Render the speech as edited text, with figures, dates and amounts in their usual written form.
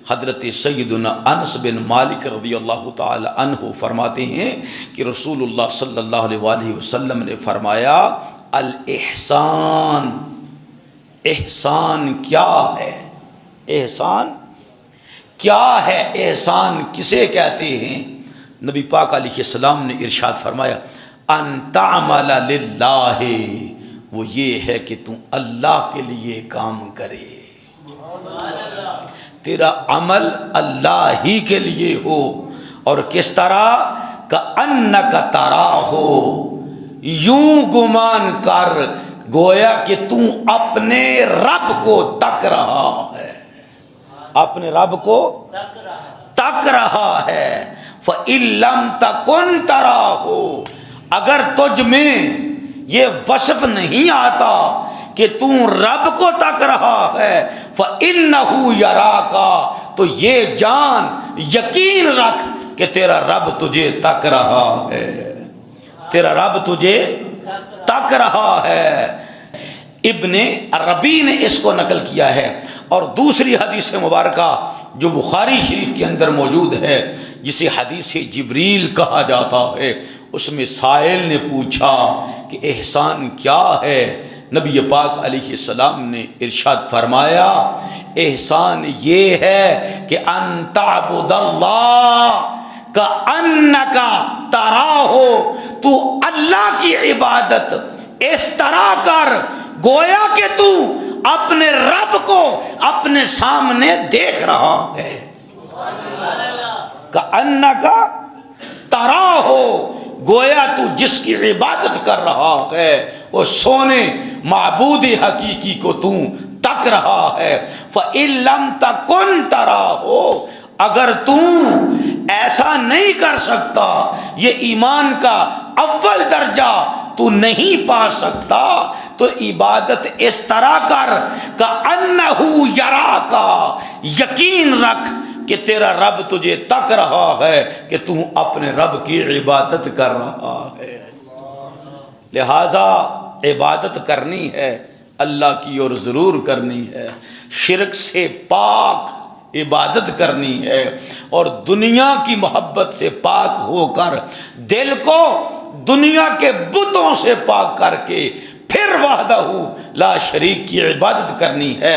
حضرت سیدنا انس بن مالک رضی اللہ تعالی عنہ فرماتے ہیں کہ رسول اللہ صلی اللہ علیہ وآلہ وسلم نے فرمایا الاحسان، احسان کیا ہے؟ احسان کیا ہے؟ احسان کسے کہتے ہیں؟ نبی پاک علیہ السلام نے ارشاد فرمایا ان تعمل للہ، وہ یہ ہے کہ تم اللہ کے لیے کام کرے، تیرا عمل اللہ ہی کے لیے ہو، اور کس طرح کأنک تراہ، یوں گمان کر گویا کہ تم اپنے رب کو تک رہا ہے، اپنے رب کو تک رہا ہے۔ فَإِن لَّمْ تَكُن تَرَاهُ، اگر تجھ میں یہ وصف نہیں آتا کہ تم رب کو تک رہا ہے، فَإِنَّهُ يَرَاكَ، تو یہ جان یقین رکھ کہ تیرا رب تجھے تک رہا ہے، تیرا رب تجھے تک رہا ہے۔ ابن عربی نے اس کو نقل کیا ہے، اور دوسری حدیث مبارکہ جو بخاری شریف کے اندر موجود ہے جسے حدیث جبریل کہا جاتا ہے، اس میں سائل نے پوچھا کہ احسان کیا ہے؟ نبی پاک علیہ السلام نے ارشاد فرمایا احسان یہ ہے کہ ان تعبد اللہ کأنک تراہ، تو اللہ کی عبادت اس طرح کر گویا کہ تو اپنے رب کو اپنے سامنے دیکھ رہا ہے، کأنک تراہ، گویا تو جس کی عبادت کر رہا ہے وہ سونے معبود حقیقی کو تو تک رہا ہے۔ فَإِن لَّمْ تَكُن تَرَاهُ، اگر تم ایسا نہیں کر سکتا، یہ ایمان کا اول درجہ تو نہیں پا سکتا، تو عبادت اس طرح کر کأنہ یراک، یقین رکھ کہ تیرا رب تجھے تک رہا ہے کہ تو اپنے رب کی عبادت کر رہا ہے۔ لہذا عبادت کرنی ہے اللہ کی، اور ضرور کرنی ہے، شرک سے پاک عبادت کرنی ہے، اور دنیا کی محبت سے پاک ہو کر دل کو دنیا کے بتوں سے پاک کر کے پھر وحدہ لا شریک کی عبادت کرنی ہے۔